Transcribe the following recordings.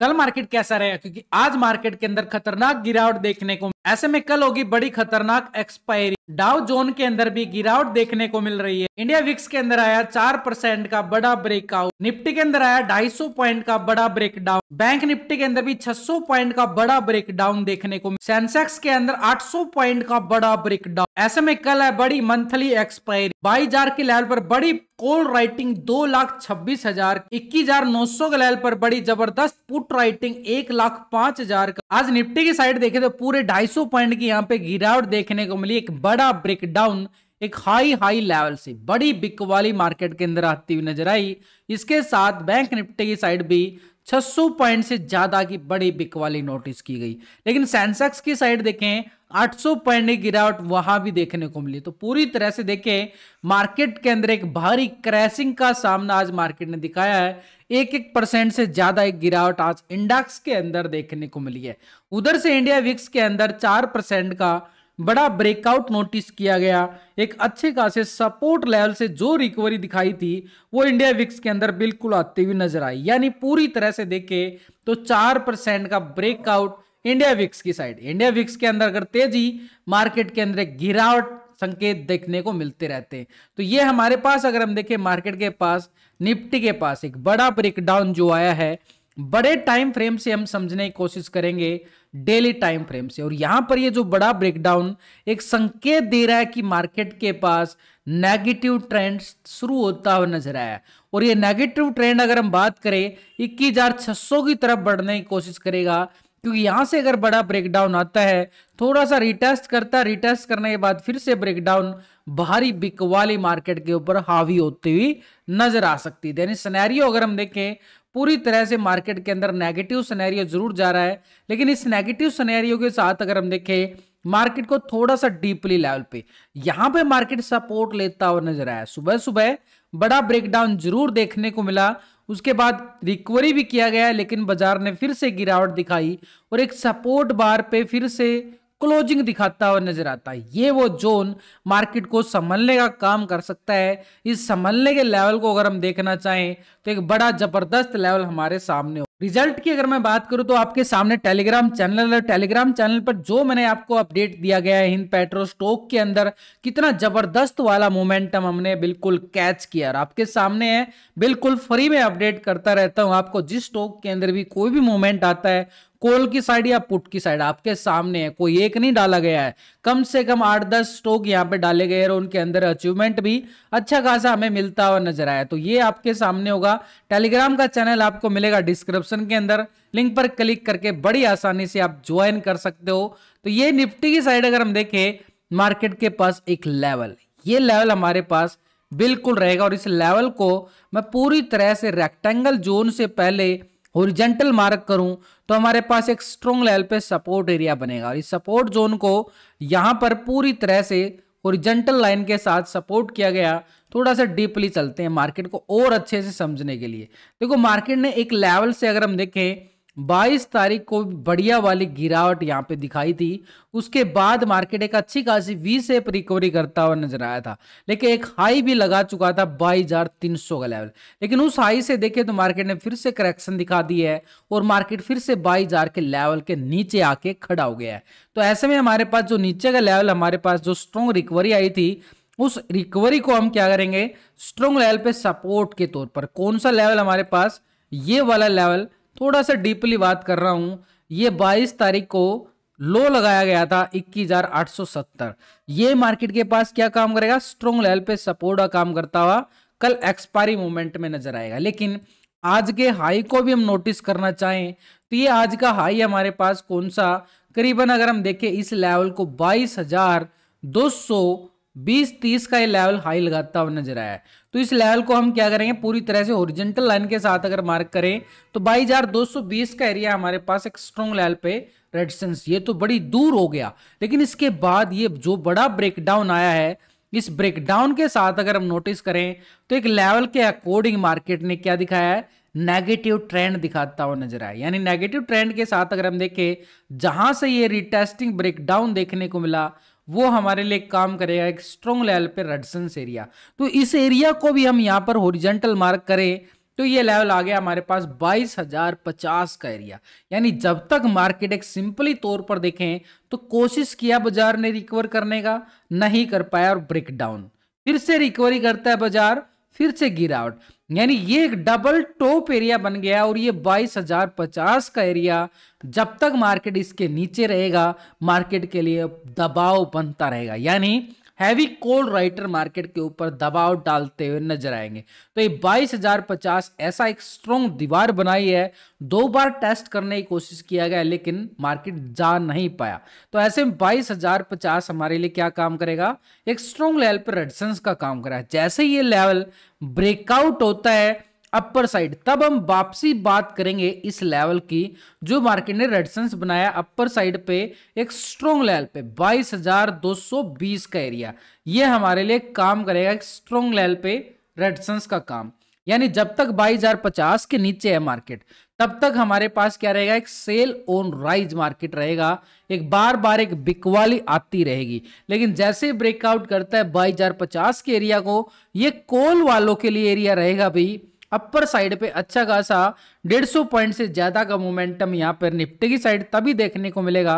कल मार्केट कैसा रहेगा, क्योंकि आज मार्केट के अंदर खतरनाक गिरावट देखने को, ऐसे में कल होगी बड़ी खतरनाक एक्सपायरी। डाउ जोन के अंदर भी गिरावट देखने को मिल रही है। इंडिया विक्स के अंदर आया 4% का बड़ा ब्रेकआउट, निफ्टी के अंदर आया 250 पॉइंट का बड़ा ब्रेकडाउन, बैंक निफ्टी के अंदर भी 600 पॉइंट का बड़ा ब्रेकडाउन देखने को, सेंसेक्स के अंदर 800 पॉइंट का बड़ा ब्रेकडाउन। ऐसे में कल है बड़ी मंथली एक्सपायरी। 22,000 के लेवल पर बड़ी कॉल राइटिंग 2,26,000, 21,900 के लेवल पर बड़ी जबरदस्त पुट राइटिंग 1,05,000 का। आज निफ्टी की साइड देखे तो पूरे 250 पॉइंट की यहाँ पे गिरावट देखने को मिली। एक बड़ा ब्रेकडाउन एक हाई लेवल से बड़ी बिक वाली मार्केट के अंदर आती हुई नजर आई। इसके साथ बैंक निफ्टी की साइड भी 600 पॉइंट से ज्यादा की बड़ी बिक वाली नोटिस की गई। लेकिन सेंसेक्स की साइड देखें 800 पॉइंट की गिरावट वहां भी देखने को मिली। तो पूरी तरह से देखें मार्केट के अंदर एक भारी क्रैशिंग का सामना आज मार्केट ने दिखाया है। 1% से ज्यादा एक गिरावट आज इंडेक्स के अंदर देखने को मिली है। उधर से इंडिया विक्स के अंदर 4% का बड़ा ब्रेकआउट नोटिस किया गया। एक अच्छे खासे सपोर्ट लेवल से जो रिकवरी दिखाई थी वो इंडिया विक्स के अंदर बिल्कुल आती हुई नजर आई। यानी पूरी तरह से देखे तो 4% का ब्रेकआउट इंडिया विक्स की साइड। इंडिया विक्स के अंदर अगर तेजी मार्केट के अंदर एक गिरावट संकेत देखने को मिलते रहते हैं। तो ये हमारे पास अगर हम देखें मार्केट के पास निफ्टी के पास एक बड़ा ब्रेकडाउन जो आया है, बड़े टाइम फ्रेम से हम समझने की कोशिश करेंगे, डेली टाइम फ्रेम से। और यहां पर ये जो बड़ा ब्रेकडाउन एक संकेत दे रहा है कि मार्केट के पास नेगेटिव ट्रेंड शुरू होता हुआ नजर आया। और ये नेगेटिव ट्रेंड अगर हम बात करें 21,600 की तरफ बढ़ने की कोशिश करेगा, क्योंकि यहां से अगर बड़ा ब्रेकडाउन आता है थोड़ा सा रिटेस्ट करता है, रिटेस्ट करने के बाद फिर से ब्रेकडाउन भारी बिक वाली मार्केट के ऊपर हावी होती हुई नजर आ सकती है। यानी सिनेरियो अगर हम देखें पूरी तरह से मार्केट के अंदर नेगेटिव सिनेरियो जरूर जा रहा है। लेकिन इस नेगेटिव सिनेरियो के साथ अगर हम देखें मार्केट को थोड़ा सा डीपली लेवल पे यहां पे मार्केट सपोर्ट लेता हुआ नजर आया। सुबह सुबह बड़ा ब्रेकडाउन जरूर देखने को मिला, उसके बाद रिकवरी भी किया गया, लेकिन बाजार ने फिर से गिरावट दिखाई और एक सपोर्ट बार पे फिर से क्लोजिंग दिखाता हुआ नजर आता है। ये वो जोन मार्केट को संभलने का काम कर सकता है। इस संभलने के लेवल को अगर हम देखना चाहें तो एक बड़ा जबरदस्त लेवल हमारे सामने हो। रिजल्ट की अगर मैं बात करूं तो आपके सामने टेलीग्राम चैनल है। टेलीग्राम चैनल पर जो मैंने आपको अपडेट दिया गया है हिंद पेट्रो स्टॉक के अंदर कितना जबरदस्त वाला मोमेंटम हमने बिल्कुल कैच किया और आपके सामने है। बिल्कुल फ्री में अपडेट करता रहता हूं आपको। जिस स्टॉक के अंदर भी कोई भी मूवमेंट आता है, कॉल की साइड या पुट की साइड, आपके सामने है। कोई एक नहीं डाला गया है, कम से कम 8-10 स्टॉक यहाँ पे डाले गए और उनके अंदर अचीवमेंट भी अच्छा खासा हमें मिलता हुआ नजर आया। तो ये आपके सामने होगा। टेलीग्राम का चैनल आपको मिलेगा डिस्क्रिप्शन के अंदर, लिंक पर क्लिक करके बड़ी आसानी से आप ज्वाइन कर सकते हो। तो ये निफ्टी की साइड अगर हम देखें मार्केट के पास एक लेवल, ये लेवल हमारे पास बिल्कुल रहेगा और इस लेवल को मैं पूरी तरह से रेक्टेंगल जोन से पहले हॉरिजॉन्टल मार्क करूं तो हमारे पास एक स्ट्रॉन्ग लेवल पे सपोर्ट एरिया बनेगा और इस सपोर्ट जोन को यहां पर पूरी तरह से हॉरिजॉन्टल लाइन के साथ सपोर्ट किया गया। थोड़ा सा डीपली चलते हैं मार्केट को और अच्छे से समझने के लिए। देखो मार्केट ने एक लेवल से अगर हम देखें 22 तारीख को बढ़िया वाली गिरावट यहां पे दिखाई थी। उसके बाद मार्केट एक अच्छी खासी वी शेप रिकवरी करता हुआ नजर आया था, लेकिन एक हाई भी लगा चुका था 22,300 का लेवल। लेकिन उस हाई से देखे तो मार्केट ने फिर से करेक्शन दिखा दी है और मार्केट फिर से 22,000 के लेवल के नीचे आके खड़ा हो गया है। तो ऐसे में हमारे पास जो नीचे का लेवल, हमारे पास जो स्ट्रॉन्ग रिकवरी आई थी, उस रिकवरी को हम क्या करेंगे स्ट्रॉन्ग लेवल पे सपोर्ट के तौर पर। कौन सा लेवल हमारे पास, ये वाला लेवल, थोड़ा सा डीपली बात कर रहा हूं। ये 22 तारीख को लो लगाया गया था 21,870। ये मार्केट के पास क्या काम करेगा, स्ट्रॉन्ग लेवल पे सपोर्ट का काम करता हुआ कल एक्सपायरी मूवमेंट में नजर आएगा। लेकिन आज के हाई को भी हम नोटिस करना चाहें तो ये आज का हाई हमारे पास कौन सा, करीबन अगर हम देखें इस लेवल को 22,220-30 का ये लेवल हाई लगाता हुआ नजर आया है। तो इस लेवल को हम क्या करेंगे पूरी तरह से हॉरिजॉन्टल लाइन के साथ अगर मार्क करें तो 22,220 का एरिया हमारे पास एक स्ट्रॉन्ग लेवल पे रेजिस्टेंस, ये तो बड़ी दूर हो गया। लेकिन इसके बाद ये जो बड़ा ब्रेकडाउन आया है, इस ब्रेकडाउन के साथ अगर हम नोटिस करें तो एक लेवल के अकॉर्डिंग मार्केट ने क्या दिखाया है, नेगेटिव ट्रेंड दिखाता हुआ नजर आया। यानी नेगेटिव ट्रेंड के साथ अगर हम देखें जहां से ये रिटेस्टिंग ब्रेकडाउन देखने को मिला वो हमारे लिए काम करेगा एक स्ट्रॉन्ग लेवल पे रेजिस्टेंस एरिया। तो इस एरिया को भी हम यहां पर हॉरिजॉन्टल मार्क करें तो ये लेवल आ गया हमारे पास 22,050 का एरिया। यानी जब तक मार्केट एक सिंपली तौर पर देखें तो कोशिश किया बाजार ने रिकवर करने का, नहीं कर पाया और ब्रेक डाउन, फिर से रिकवरी करता है बाजार, फिर से गिरावट, यानी ये एक डबल टॉप एरिया बन गया। और ये 22,050 का एरिया जब तक मार्केट इसके नीचे रहेगा मार्केट के लिए दबाव बनता रहेगा, यानी हैवी कॉल राइटर मार्केट के ऊपर दबाव डालते हुए नजर आएंगे। तो ये 22,050 ऐसा एक स्ट्रॉन्ग दीवार बनाई है, 2 बार टेस्ट करने की कोशिश किया गया लेकिन मार्केट जा नहीं पाया। तो ऐसे में 22,050 हमारे लिए क्या काम करेगा, एक स्ट्रॉन्ग लेवल पर रेजिस्टेंस का काम करेगा। जैसे ये लेवल ब्रेकआउट होता है अपर साइड, तब हम वापसी बात करेंगे इस लेवल की जो मार्केट ने रेजिस्टेंस बनाया अपर साइड पे एक स्ट्रॉन्ग लेवल पे 22,220 का एरिया। ये हमारे लिए काम करेगा एक स्ट्रॉन्ग लेवल पे रेजिस्टेंस का काम। यानी जब तक 22,050 के नीचे है मार्केट तब तक हमारे पास क्या रहेगा, एक सेल ऑन राइज मार्केट रहेगा, एक बार बार एक बिकवाली आती रहेगी। लेकिन जैसे ब्रेकआउट करता है 22,050 के एरिया को, ये कॉल वालों के लिए एरिया रहेगा भाई अपर साइड पे अच्छा खासा 150 पॉइंट से ज्यादा का मोमेंटम यहाँ पर निफ्टी की साइड तभी देखने को मिलेगा।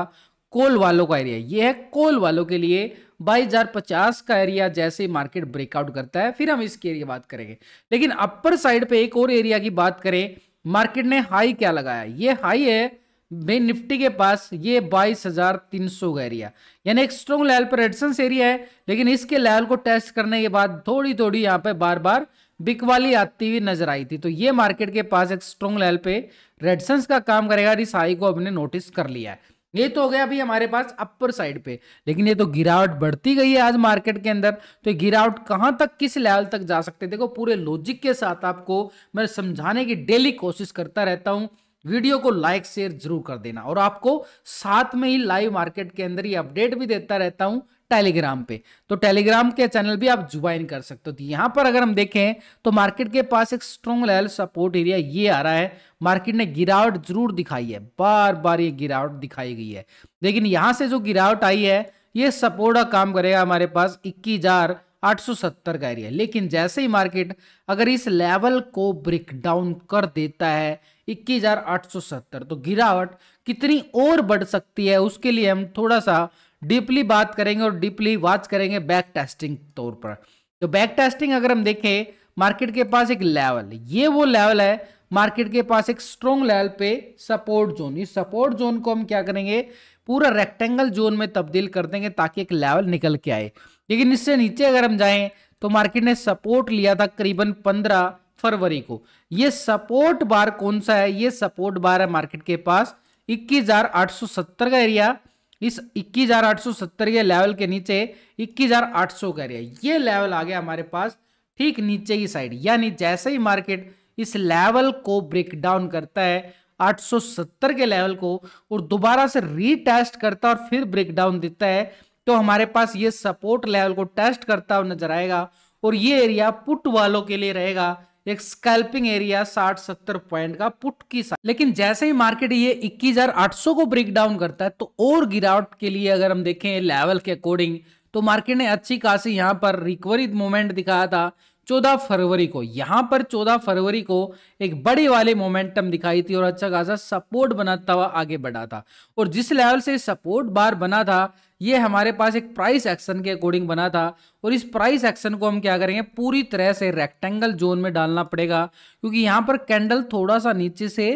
कॉल वालों का एरिया ये है, कॉल वालों के लिए 22,050 का एरिया जैसे ही मार्केट ब्रेकआउट करता है फिर हम इसके एरिया बात करेंगे। लेकिन अपर साइड पे एक और एरिया की बात करें, मार्केट ने हाई क्या लगाया, ये हाई है भाई निफ्टी के पास ये 22,300 का एरिया, यानी एक स्ट्रॉन्ग लेवल पर रेजिस्टेंस एरिया है। लेकिन इसके लेवल को टेस्ट करने के बाद थोड़ी थोड़ी यहाँ पे बार बार बिकवाली आती हुई नजर आई थी। तो ये मार्केट के पास एक स्ट्रॉन्ग लेवल पे रेजिस्टेंस का काम करेगा। इस हाई को हमने नोटिस कर लिया है। ये तो हो गया अभी हमारे पास अपर साइड पे, लेकिन ये तो गिरावट बढ़ती गई है आज मार्केट के अंदर। तो गिरावट कहां तक, किस लेवल तक जा सकते हैं, देखो पूरे लॉजिक के साथ आपको मैं समझाने की डेली कोशिश करता रहता हूं। वीडियो को लाइक शेयर जरूर कर देना और आपको साथ में ही लाइव मार्केट के अंदर ही अपडेट भी देता रहता हूं टेलीग्राम पे। तो टेलीग्राम के चैनल भी आप ज्वाइन कर सकते हो। तो यहां पर अगर हम देखें तो मार्केट के पास एक स्ट्रॉन्ग लेवल सपोर्ट एरिया ये आ रहा है। मार्केट ने गिरावट जरूर दिखाई है, बार बार ये गिरावट दिखाई गई है, लेकिन यहां से जो गिरावट आई है ये सपोर्ट का काम करेगा हमारे पास 21,870 का एरिया। लेकिन जैसे ही मार्केट अगर इस लेवल को ब्रेक डाउन कर देता है 21,870, तो गिरावट कितनी और बढ़ सकती है उसके लिए हम थोड़ा सा डीपली बात करेंगे और डीपली वॉच करेंगे बैक टेस्टिंग तौर पर। तो बैक टेस्टिंग अगर हम देखें, मार्केट के पास एक लेवल, ये वो लेवल है मार्केट के पास एक स्ट्रॉन्ग लेवल पे सपोर्ट जोन। इस सपोर्ट जोन को हम क्या करेंगे, पूरा रेक्टेंगल जोन में तब्दील कर देंगे ताकि एक लेवल निकल के आए। लेकिन इससे नीचे अगर हम जाएं तो मार्केट ने सपोर्ट लिया था करीबन 15 फरवरी को। ये सपोर्ट बार कौन सा है, ये सपोर्ट बार है मार्केट के पास 21,870 का एरिया। इस 21,870 के लेवल के नीचे 21,800 का एरिया, ये लेवल आ गया हमारे पास ठीक नीचे की साइड। यानी जैसे ही मार्केट इस लेवल को ब्रेक डाउन करता है 870 के लेवल को और दोबारा से रीटेस्ट करता है और फिर ब्रेक डाउन देता है, तो हमारे पास ये सपोर्ट लेवल को टेस्ट करता हुआ नजर आएगा। और ये एरिया पुट वालों के लिए रहेगा एक स्कैल्पिंग एरिया 60-70 पॉइंट का पुट की साइड। लेकिन जैसे ही मार्केट ये 21,800 को ब्रेक डाउन करता है तो और गिरावट के लिए अगर हम देखें लेवल के अकॉर्डिंग, तो मार्केट ने अच्छी खासी यहां पर रिकवरी मोमेंट दिखाया था 14 फरवरी को। यहां पर 14 फरवरी को एक बड़ी वाली मोमेंटम दिखाई थी और अच्छा खासा सपोर्ट बनाता हुआ आगे बढ़ा था। और जिस लेवल से सपोर्ट बार बना था ये हमारे पास एक प्राइस एक्शन के अकॉर्डिंग बना था। और इस प्राइस एक्शन को हम क्या करेंगे, पूरी तरह से रेक्टेंगल जोन में डालना पड़ेगा, क्योंकि यहां पर कैंडल थोड़ा सा नीचे से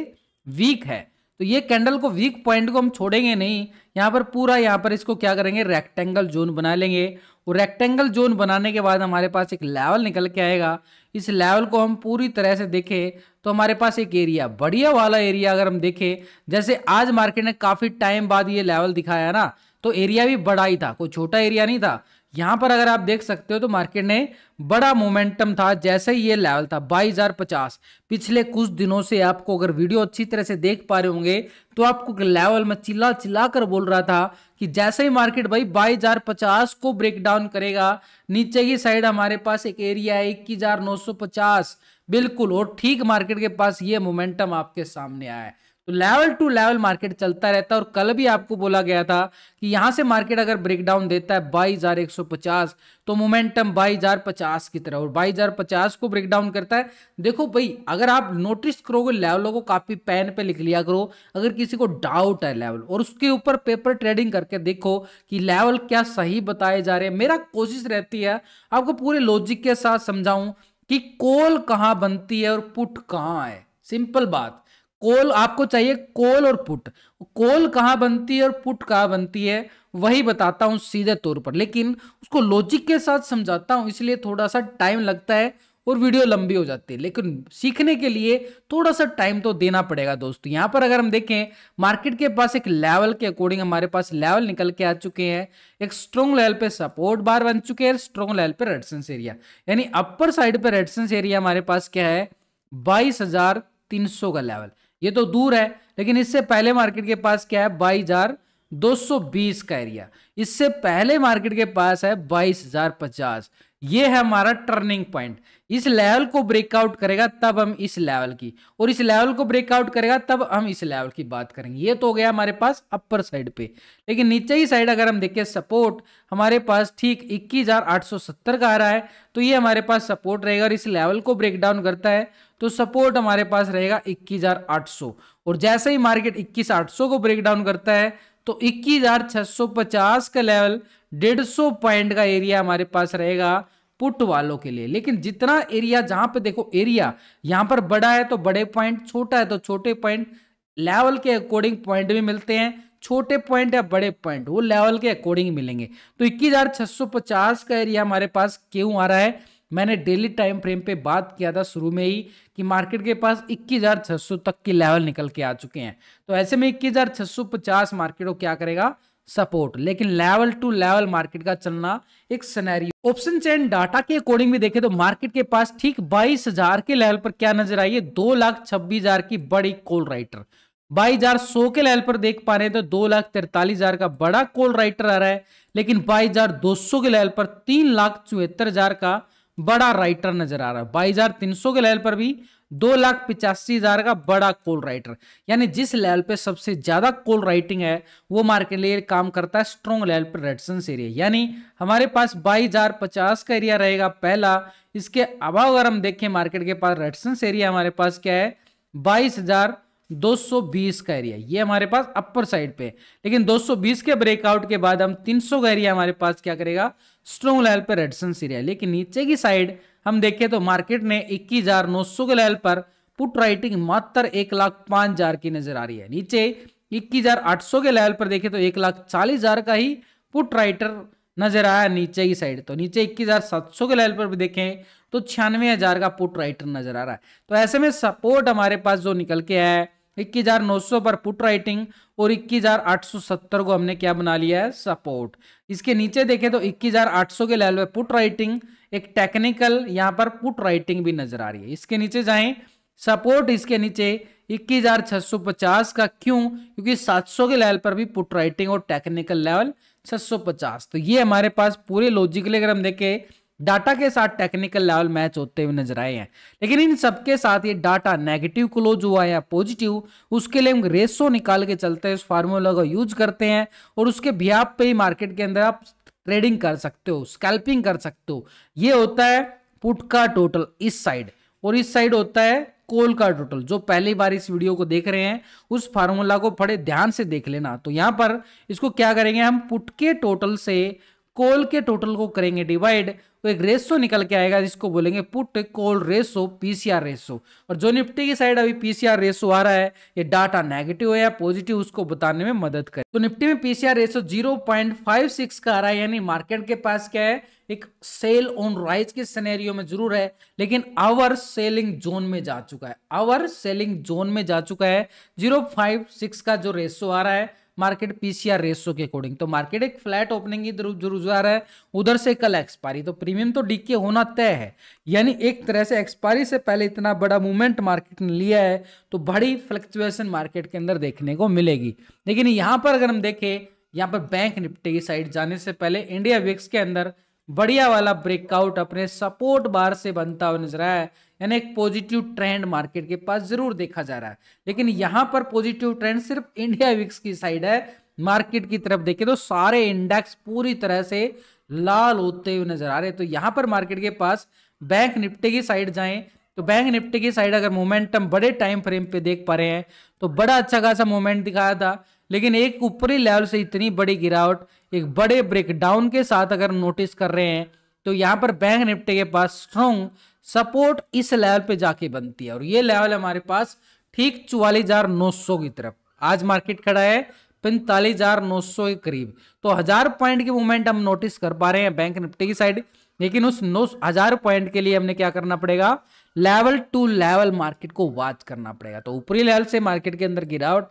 वीक है। तो ये कैंडल को, वीक पॉइंट को हम छोड़ेंगे नहीं, यहाँ पर पूरा यहाँ पर इसको क्या करेंगे, रेक्टेंगल जोन बना लेंगे। और रेक्टेंगल जोन बनाने के बाद हमारे पास एक लेवल निकल के आएगा। इस लेवल को हम पूरी तरह से देखें तो हमारे पास एक एरिया, बढ़िया वाला एरिया अगर हम देखें, जैसे आज मार्केट ने काफी टाइम बाद ये लेवल दिखाया ना, तो एरिया भी बड़ा ही था, कोई छोटा एरिया नहीं था। यहां पर अगर आप देख सकते हो तो मार्केट ने बड़ा मोमेंटम था जैसे ही ये लेवल था 22,050। पिछले कुछ दिनों से आपको अगर वीडियो अच्छी तरह से देख पा रहे होंगे तो आपको लेवल में चिल्ला चिल्ला कर बोल रहा था कि जैसे ही मार्केट भाई 22,050 को ब्रेक डाउन करेगा, नीचे की साइड हमारे पास एक एरिया है 21,950 बिल्कुल। और ठीक मार्केट के पास ये मोमेंटम आपके सामने आया है। तो लेवल टू लेवल मार्केट चलता रहता है। और कल भी आपको बोला गया था कि यहां से मार्केट अगर ब्रेकडाउन देता है 22,150 तो मोमेंटम 22,050 की तरह, और 22,050 को ब्रेकडाउन करता है। देखो भाई, अगर आप नोटिस करोगे लेवलों को, काफी पेन पे लिख लिया करो अगर किसी को डाउट है लेवल, और उसके ऊपर पेपर ट्रेडिंग करके देखो कि लेवल क्या सही बताए जा रहे हैं। मेरा कोशिश रहती है आपको पूरे लॉजिक के साथ समझाऊं कि कॉल कहां बनती है और पुट कहां है। सिंपल बात, कॉल आपको चाहिए, कॉल और पुट। कॉल कहां बनती है और पुट कहां बनती है वही बताता हूं सीधे तौर पर, लेकिन उसको लॉजिक के साथ समझाता हूं, इसलिए थोड़ा सा टाइम लगता है और वीडियो लंबी हो जाती है। लेकिन सीखने के लिए थोड़ा सा टाइम तो देना पड़ेगा दोस्तों। यहां पर अगर हम देखें मार्केट के पास एक लेवल के अकॉर्डिंग हमारे पास लेवल निकल के आ चुके हैं। एक स्ट्रॉन्ग लेवल पे सपोर्ट बार बन चुके हैं, स्ट्रॉन्ग लेवल पे रेजिस्टेंस एरिया, यानी अपर साइड पे रेजिस्टेंस एरिया हमारे पास क्या है 22,300 का लेवल। ये तो दूर है, लेकिन इससे पहले मार्केट के पास क्या है 22,220 का एरिया। इससे पहले मार्केट के पास है 22,050। ये है हमारा टर्निंग पॉइंट। इस लेवल को ब्रेकआउट करेगा तब हम इस लेवल की, और इस लेवल को ब्रेकआउट करेगा तब हम इस लेवल की बात करेंगे। ये तो हो गया हमारे पास अपर साइड पे। लेकिन नीचे ही साइड अगर हम देखें सपोर्ट हमारे पास ठीक 21,870 का आ रहा है, तो ये हमारे पास सपोर्ट रहेगा। और इस लेवल को ब्रेकडाउन करता है तो सपोर्ट हमारे पास रहेगा 21,800, और जैसे ही मार्केट 21,800 को ब्रेकडाउन करता है तो 21,650 का लेवल 150 पॉइंट का एरिया हमारे पास रहेगा पुट वालों के लिए। लेकिन जितना एरिया, जहां पे देखो एरिया यहां पर बड़ा है तो बड़े पॉइंट, छोटा है तो छोटे पॉइंट, लेवल के अकॉर्डिंग पॉइंट भी मिलते हैं। छोटे पॉइंट या बड़े पॉइंट वो लेवल के अकॉर्डिंग मिलेंगे। तो 21,650 का एरिया हमारे पास क्यों आ रहा है, मैंने डेली टाइम फ्रेम पे बात किया था शुरू में ही कि मार्केट के पास 21,600 तक की लेवल निकल के आ चुके हैं। तो ऐसे में 21,650 मार्केट को क्या करेगा सपोर्ट। लेकिन लेवल टू लेवल मार्केट का चलना एक सिनेरियो। ऑप्शन चेन डाटा के अकॉर्डिंग भी देखें तो मार्केट के पास ठीक 22,000 के लेवल पर क्या नजर आई है 2,26,000 की बड़ी कॉल राइटर। 22,100 के लेवल पर देख पा रहे हैं तो 2,43,000 का बड़ा कॉल राइटर आ रहा है। लेकिन 22,200 के लेवल पर 3,74,000 का बड़ा राइटर नजर आ रहा है। 22,300 के लेवल पर भी 2,85,000 का बड़ा कॉल राइटर, यानी जिस लेवल पे सबसे ज्यादा कॉल राइटिंग है वो मार्केट लिए काम करता है स्ट्रॉन्ग लेवल पर रेजिस्टेंस एरिया। यानी हमारे पास 22,050 का एरिया रहेगा पहला। इसके अलावा अगर हम देखें मार्केट के पास रेजिस्टेंस एरिया हमारे पास क्या है 22,220 का एरिया, ये हमारे पास अपर साइड पे। लेकिन 220 के ब्रेकआउट के बाद हम 300 का एरिया हमारे पास क्या करेगा स्ट्रॉन्ग लेवल पर रेजिस्टेंस एरिया। लेकिन नीचे की साइड हम देखें तो मार्केट ने 21,900 के लेवल पर पुट राइटिंग मात्र 1,05,000 की नजर आ रही है। नीचे 21,800 के लेवल पर देखें तो 1,40,000 का ही पुट राइटर नजर आया नीचे की साइड। तो नीचे 21,700 के लेवल पर भी देखें तो 96,000 का पुट राइटर नजर आ रहा है। तो ऐसे में सपोर्ट हमारे पास जो निकल के आया है 21,900 पर पुट राइटिंग, और 21,870 को हमने क्या बना लिया है सपोर्ट। इसके नीचे देखें तो 21,800 के लेवल पे पुट राइटिंग, एक टेक्निकल यहां पर पुट राइटिंग भी नजर आ रही है। इसके नीचे जाएं सपोर्ट, इसके नीचे 21,650 का, क्यों क्योंकि 700 के लेवल पर भी पुट राइटिंग और टेक्निकल लेवल 650। तो ये हमारे पास पूरे लॉजिकली अगर हम देखें डाटा के साथ टेक्निकल लेवल मैच होते हुए नजर आए हैं। लेकिन इन सबके साथ ये डाटा नेगेटिव क्लोज हुआ या पॉजिटिव, उसके लिए हम रेशो निकाल के चलते हैं, उस फार्मूला को यूज करते हैं और उसके बिहाफ पे ही मार्केट के अंदर आप ट्रेडिंग कर सकते हो, स्कैल्पिंग कर सकते हो। ये होता है पुट का टोटल इस साइड, और इस साइड होता है कॉल का टोटल। जो पहली बार इस वीडियो को देख रहे हैं उस फार्मूला को बड़े ध्यान से देख लेना। तो यहां पर इसको क्या करेंगे हम पुट के टोटल से कॉल के टोटल को करेंगे डिवाइड, तो एक रेशो निकल के आएगा जिसको बोलेंगे put call ratio PCR ratio. और जो निफ्टी की साइड अभी पीसीआर रेशो आ रहा है ये डाटा नेगेटिव है या पॉजिटिव उसको बताने में मदद करे। तो निफ्टी में पीसीआर रेशो 0.56 का आ रहा है, यानी मार्केट के पास क्या है एक सेल ऑन राइज के सिनेरियो में जरूर है, लेकिन आवर सेलिंग जोन में जा चुका है। आवर सेलिंग जोन में जा चुका है 0.56 का जो रेशो आ रहा है मार्केट पीसीआर रेशो के अकॉर्डिंग। तो मार्केट एक फ्लैट ओपनिंग की तरफ जरूर जा रहा है, उधर से कल एक्सपायरी, तो प्रीमियम तो डीके होना तय है। यानी एक तरह से एक्सपायरी से पहले इतना बड़ा मूवमेंट मार्केट ने लिया है तो बड़ी फ्लक्चुएशन मार्केट के अंदर देखने को मिलेगी। लेकिन यहां पर अगर हम देखें, यहां पर बैंक निफ्टी की साइड जाने से पहले इंडिया विक्स के अंदर बढ़िया वाला ब्रेकआउट अपने सपोर्ट बार से बनता हुआ नजर आया है, यानी एक पॉजिटिव ट्रेंड मार्केट के पास जरूर देखा जा रहा है। लेकिन यहां पर पॉजिटिव ट्रेंड सिर्फ इंडिया विक्स की साइड है। मार्केट की तरफ देखें तो सारे इंडेक्स पूरी तरह से लाल होते हुए नजर आ रहे हैं। तो यहां पर मार्केट के पास बैंक निफ्टी की साइड जाएं तो बैंक निफ्टी की साइड अगर मोमेंटम बड़े टाइम फ्रेम पे देख पा रहे हैं तो बड़ा अच्छा खासा मोमेंट दिखाया था, लेकिन एक ऊपरी लेवल से इतनी बड़ी गिरावट एक बड़े ब्रेकडाउन के साथ अगर नोटिस कर रहे हैं तो यहां पर बैंक निफ्टी के पास स्ट्रॉन्ग सपोर्ट इस लेवल पे जाके बनती है और ये लेवल हमारे पास ठीक 44,900 की तरफ। आज मार्केट खड़ा है 45,900 के करीब, तो 1000 पॉइंट की मूवमेंट हम नोटिस कर पा रहे हैं बैंक निफ्टी की साइड। लेकिन उस 1000 पॉइंट के लिए हमने क्या करना पड़ेगा, लेवल टू लेवल मार्केट को वॉच करना पड़ेगा। तो ऊपरी लेवल से मार्केट के अंदर गिरावट,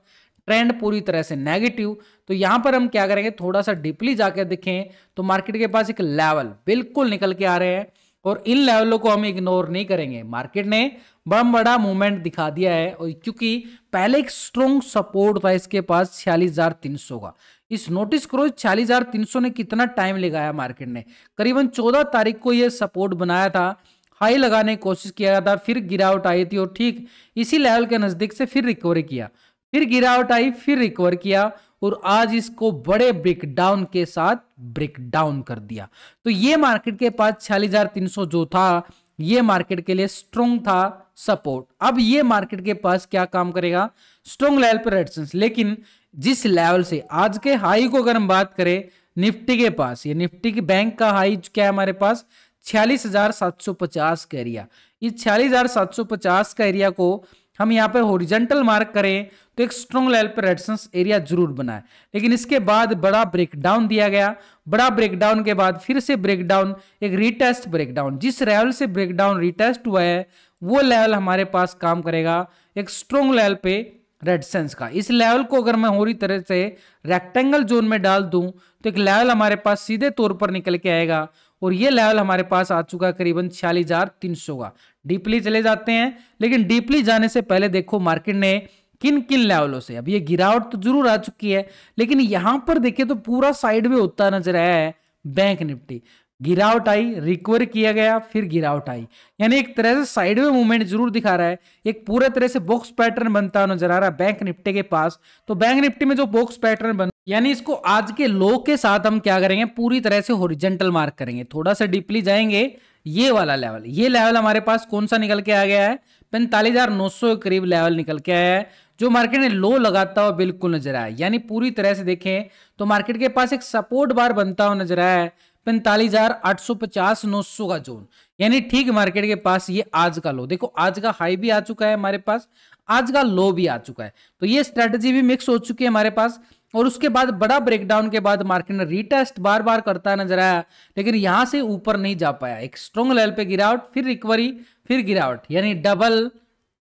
ट्रेंड पूरी तरह से नेगेटिव, तो यहां पर हम क्या करेंगे, थोड़ा सा डीपली जाकर देखें तो मार्केट के पास एक लेवल बिल्कुल निकल के आ रहे हैं और इन लेवलों को हम इग्नोर नहीं करेंगे। मार्केट ने बड़ा मूवमेंट दिखा दिया है और क्योंकि पहले एक स्ट्रॉन्ग सपोर्ट था इसके पास 46,300 का। इस नोटिस करो 46,300 ने कितना टाइम लगाया मार्केट ने, करीबन 14 तारीख को यह सपोर्ट बनाया था, हाई लगाने की कोशिश किया था, फिर गिरावट आई थी और ठीक इसी लेवल के नजदीक से फिर रिकवरी किया, फिर गिरावट आई, फिर रिकवर किया और आज इसको बड़े ब्रेकडाउन के साथ ब्रेकडाउन कर दिया। तो ये मार्केट के पास 46,300 जो था ये मार्केट के लिए स्ट्रॉन्ग था सपोर्ट। अब ये मार्केट के पास क्या काम करेगा, स्ट्रॉन्ग लेवल पर रेजिस्टेंस। लेकिन जिस लेवल से आज के हाई को अगर हम बात करें निफ्टी के पास, ये निफ्टी की बैंक का हाई क्या है हमारे पास 46,750 का एरिया। इस 46,750 का एरिया को हम यहाँ पे हॉरिजॉन्टल मार्क करें तो एक स्ट्रॉन्ग लेवल पर रेजिस्टेंस एरिया जरूर बना है। लेकिन इसके बाद बड़ा ब्रेकडाउन दिया गया, बड़ा ब्रेकडाउन के बाद फिर से ब्रेकडाउन, एक रीटेस्ट ब्रेकडाउन। जिस लेवल से ब्रेकडाउन रीटेस्ट हुआ है वो लेवल हमारे पास काम करेगा एक स्ट्रॉन्ग लेवल पे रेजिस्टेंस का। इस लेवल को अगर मैं पूरी तरह से रेक्टेंगल जोन में डाल दूं तो एक लेवल हमारे पास सीधे तौर पर निकल के आएगा और ये लेवल हमारे पास आ चुका है करीबन 46,300 का। डीपली चले जाते हैं, लेकिन डीपली जाने से पहले देखो मार्केट ने किन किन लेवलों से, अब ये गिरावट तो जरूर आ चुकी है लेकिन यहां पर देखें तो पूरा साइड में होता नजर आया है बैंक निफ्टी। गिरावट आई, रिकवर किया गया, फिर गिरावट आई, यानी एक तरह से साइड में मूवमेंट जरूर दिखा रहा है, एक पूरे तरह से बॉक्स पैटर्न बनता नजर आ रहा है बैंक निफ्टी के पास। तो बैंक निफ्टी में जो बॉक्स पैटर्न बन, यानी इसको आज के लो के साथ हम क्या करेंगे, पूरी तरह से हॉरिजॉन्टल मार्क करेंगे। थोड़ा सा डीपली जाएंगे, ये वाला लेवल, ये लेवल हमारे पास कौन सा निकल के आ गया है 45,900 के करीब लेवल निकल के आया है, जो मार्केट ने लो लगाता हुआ बिल्कुल नजर आया। यानी पूरी तरह से देखें तो मार्केट के पास एक सपोर्ट बार बनता हुआ नजर आया है 45,850-900 का जोन, यानी ठीक मार्केट के पास ये आज का लो। देखो आज का हाई भी आ चुका है हमारे पास, आज का लो भी आ चुका है, तो ये स्ट्रेटजी भी मिक्स हो चुकी है हमारे पास। और उसके बाद बड़ा ब्रेकडाउन के बाद मार्केट ने रीटेस्ट बार बार करता नजर आया, लेकिन यहां से ऊपर नहीं जा पाया। एक स्ट्रॉन्ग लेवल पे गिरावट, फिर रिकवरी, फिर गिरावट, यानी डबल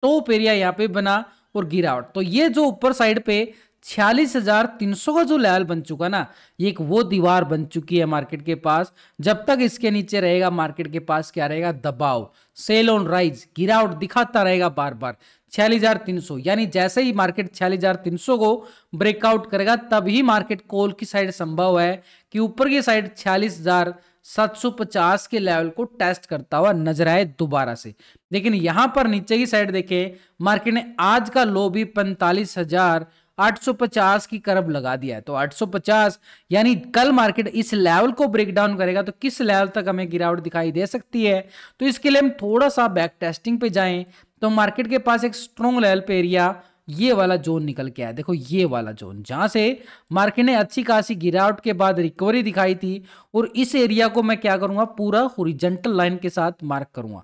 टॉप एरिया यहाँ पे बना और गिरावट। तो ये जो ऊपर साइड पे 46,300 का जो लेवल बन चुका ना, ये एक वो दीवार बन चुकी है मार्केट के पास। जब तक इसके नीचे रहेगा मार्केट के पास क्या रहेगा, दबाव, सेल ऑन राइज, गिरावट दिखाता रहेगा बार बार 46,300। यानी जैसे ही मार्केट 46,300 को ब्रेकआउट करेगा तभी मार्केट कॉल की साइड संभव है कि ऊपर की साइड 46,750 के लेवल को टेस्ट करता हुआ नजर आए दोबारा से। लेकिन यहां पर नीचे की साइड देखें, मार्केट ने आज का लो भी 45,850 की करब लगा दिया है। तो 850 यानी कल मार्केट इस लेवल को ब्रेक डाउन करेगा तो किस लेवल तक हमें गिरावट दिखाई दे सकती है। तो इसके लिए हम थोड़ा सा बैक टेस्टिंग पे जाएं तो मार्केट के पास एक स्ट्रॉन्ग लेवल पे एरिया ये वाला जोन निकल के आया। देखो ये वाला जोन जहां से मार्केट ने अच्छी खासी गिरावट के बाद रिकवरी दिखाई थी, और इस एरिया को मैं क्या करूंगा, पूरा हॉरिजॉन्टल लाइन के साथ मार्क करूंगा।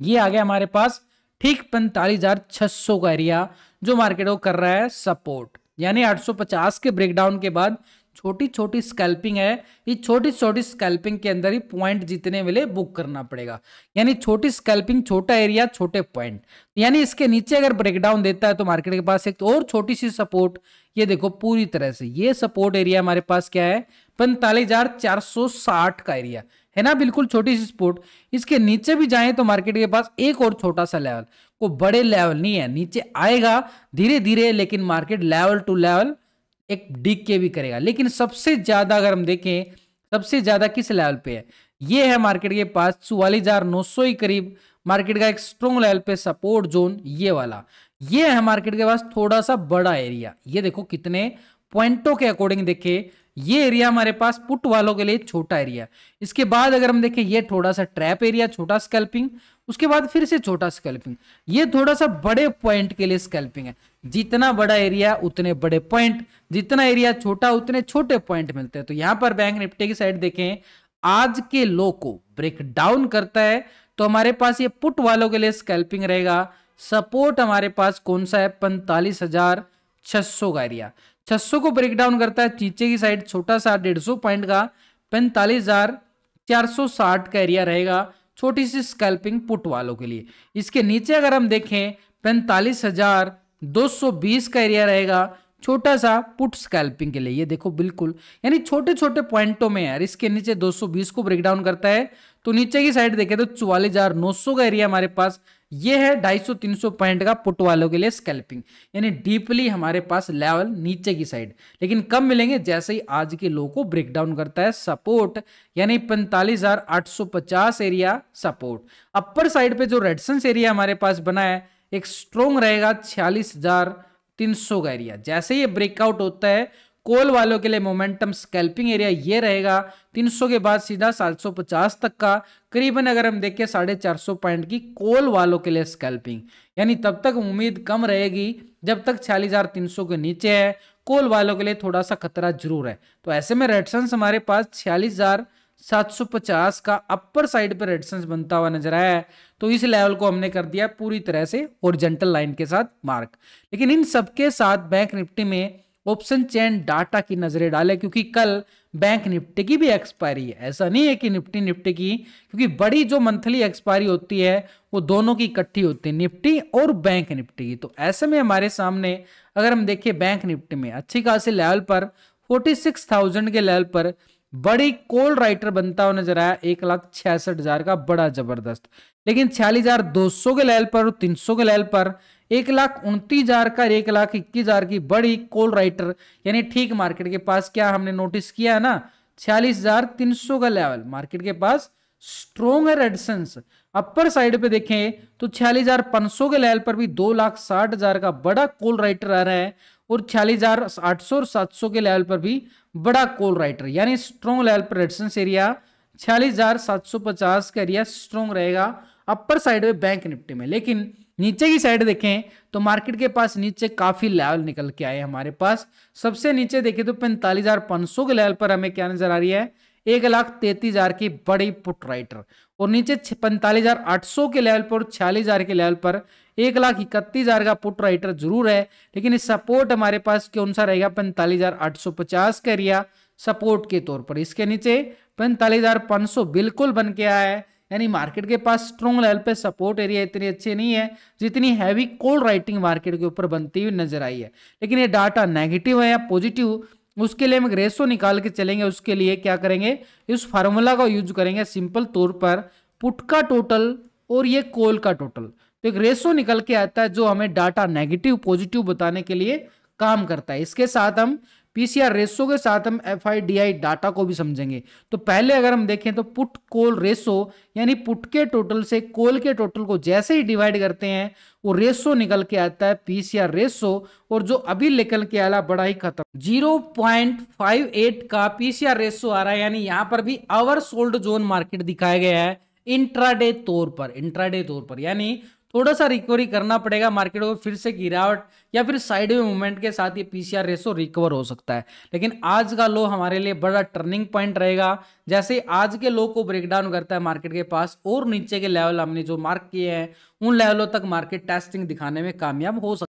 ये आ गया हमारे पास ठीक 45,600 का एरिया जो मार्केट को कर रहा है सपोर्ट। यानी 850 के ब्रेकडाउन के बाद छोटी छोटी स्कैल्पिंग है, इस छोटी छोटी स्कैल्पिंग के अंदर ही पॉइंट जितने मिले बुक करना पड़ेगा। यानी छोटी स्कैल्पिंग, छोटा एरिया, छोटे पॉइंट। यानी इसके नीचे अगर ब्रेकडाउन देता है तो मार्केट के पास एक और छोटी सी सपोर्ट, ये देखो पूरी तरह से ये सपोर्ट एरिया हमारे पास क्या है 45,460 का एरिया है ना, बिल्कुल छोटी सी सपोर्ट। इसके नीचे भी जाएं तो मार्केट के पास एक और छोटा सा लेवल, को बड़े लेवल नहीं है, नीचे आएगा धीरे धीरे, लेकिन मार्केट लेवल टू लेवल एक डिग के भी करेगा। लेकिन सबसे ज्यादा अगर हम देखें, सबसे ज्यादा किस लेवल पे है, ये है मार्केट के पास 44,900 ही करीब मार्केट का एक स्ट्रॉन्ग लेवल पे सपोर्ट जोन, ये वाला। ये है मार्केट के पास थोड़ा सा बड़ा एरिया। ये देखो कितने पॉइंटों के अकॉर्डिंग देखे, ये एरिया हमारे पास पुट वालों के लिए छोटा एरिया। इसके बाद अगर हम देखें, ये थोड़ा सा ट्रैप एरिया, छोटा स्कैल्पिंग, उसके बाद फिर से छोटा स्कैल्पिंग, ये थोड़ा सा बड़े पॉइंट के लिए स्कैल्पिंग है। जितना बड़ा एरिया उतने बड़े पॉइंट, जितना एरिया छोटा उतने छोटे पॉइंट मिलते हैं। तो यहां पर बैंक निफ्टी की साइड देखें, आज के लो को ब्रेक डाउन करता है तो हमारे पास ये पुट वालों के लिए स्कैल्पिंग रहेगा। सपोर्ट हमारे पास कौन सा है, 45,600 का एरिया। 600 को ब्रेक डाउन करता है, नीचे की साइड छोटा सा 150 पॉइंट का 45,460 का एरिया रहेगा, छोटी सी स्कैल्पिंग पुट वालों के लिए। इसके नीचे अगर हम देखें 45,220 का एरिया रहेगा, छोटा सा पुट स्कैल्पिंग के लिए। ये देखो बिल्कुल यानी छोटे छोटे पॉइंटों में यार। इसके नीचे 220 को ब्रेक डाउन करता है तो नीचे की साइड देखें तो 44,900 का एरिया हमारे पास। ये है 250-300 पॉइंट का पुट वालों के लिए स्कैल्पिंग, यानी डीपली हमारे पास लेवल नीचे की साइड। लेकिन कब मिलेंगे, जैसे ही आज के लो को ब्रेक डाउन करता है सपोर्ट, यानी 45,850 एरिया सपोर्ट। अपर साइड पे जो रेजिस्टेंस एरिया हमारे पास बना है एक स्ट्रॉन्ग रहेगा 46,300 का एरिया। जैसे ये ब्रेकआउट होता है कॉल वालों के लिए मोमेंटम स्कैल्पिंग एरिया ये रहेगा 300 के बाद सीधा 750 तक का, करीबन अगर हम देखें 450 पॉइंट की कॉल वालों के लिए स्कैल्पिंग। यानी तब तक उम्मीद कम रहेगी जब तक 46,300 के नीचे है, कॉल वालों के लिए थोड़ा सा खतरा जरूर है। तो ऐसे में रेजिस्टेंस हमारे पास 46,750 का अपर साइड पर रेजिस्टेंस बनता हुआ नजर आया है। तो इस लेवल को हमने कर दिया पूरी तरह से हॉरिजॉन्टल लाइन के साथ मार्क। लेकिन इन सबके साथ बैंक निफ्टी में ऑप्शन चेन डाटा की नजरें डालें, क्योंकि कल बैंक निफ्टी की भी एक्सपायरी है। ऐसा नहीं है कि निफ्टी की, क्योंकि बड़ी जो मंथली एक्सपायरी होती है वो दोनों की इकट्ठी होती है, निफ्टी और बैंक निफ्टी की। तो ऐसे में हमारे सामने अगर हम देखें बैंक निफ्टी में अच्छी खासी लेवल पर 46,000 के लेवल पर बड़ी कॉल राइटर बनता हुआ नजर आया 1,66,000 का, बड़ा जबरदस्त। लेकिन 46,200 के लेवल पर और 300 के लेवल पर 1,29,000 का, 1,21,000 की बड़ी कॉल राइटर, यानी ठीक मार्केट के पास क्या हमने नोटिस किया है ना, 46,300 का लेवल मार्केट के पास स्ट्रॉन्ग है रेजिस्टेंस। अपर साइड पे देखें तो 46,500 के लेवल पर भी 2,60,000 का बड़ा कॉल राइटर आ रहा है, और 46,800 और 700 के लेवल पर भी बड़ा कॉल राइटर, यानी स्ट्रॉन्ग लेवल पर रेजिस्टेंस एरिया 46,750 का एरिया स्ट्रॉन्ग रहेगा अपर साइड में बैंक निफ्टी में। लेकिन नीचे की साइड देखें तो मार्केट के पास नीचे काफी लेवल निकल के आए हमारे पास। सबसे नीचे देखें तो 45,500 के लेवल पर हमें क्या नजर आ रही है, 1,33,000 की बड़ी पुट राइटर, और नीचे 45,800 के लेवल पर 46,000 के लेवल पर 1,31,000 का पुट राइटर जरूर है। लेकिन इस सपोर्ट हमारे पास कौन सा रहेगा, 45,850 का एरिया सपोर्ट के तौर पर। इसके नीचे 45,500 बिल्कुल बन के आया है, यानी मार्केट के पास स्ट्रॉन्ग लेवल पे सपोर्ट एरिया इतनी अच्छी नहीं है जितनी हैवी कॉल राइटिंग मार्केट के ऊपर बनती हुई नजर आई है। लेकिन ये डाटा नेगेटिव है या पॉजिटिव, उसके लिए हम रेशो निकाल के चलेंगे। उसके लिए क्या करेंगे, इस फार्मूला का यूज करेंगे सिंपल तौर पर, पुट का टोटल और ये कॉल का टोटल। तो एक रेशो निकल के आता है जो हमें डाटा नेगेटिव पॉजिटिव बताने के लिए काम करता है। इसके साथ हम पीसीआर रेशो के साथ हम एफआईडीआई डाटा को भी समझेंगे। तो पहले अगर हम देखें तो पुट कॉल रेशो, यानी पुट के टोटल से कॉल के टोटल को जैसे ही डिवाइड करते हैं वो रेशो निकल के आता है पीसीआर रेशो, और जो अभी निकल के आया बड़ा ही खतरनाक 0.58 का पीसीआर रेशो आ रहा है। यानी यहां पर भी आवर सोल्ड जोन मार्केट दिखाया गया है इंट्राडे तौर पर, यानी थोड़ा सा रिकवरी करना पड़ेगा मार्केट को, फिर से गिरावट या फिर साइड में मूवमेंट के साथ ये पीसीआर रेशो रिकवर हो सकता है। लेकिन आज का लो हमारे लिए बड़ा टर्निंग पॉइंट रहेगा। जैसे आज के लो को ब्रेक डाउन करता है मार्केट के पास और नीचे के लेवल हमने जो मार्क किए हैं उन लेवलों तक मार्केट टेस्टिंग दिखाने में कामयाब हो सकता है।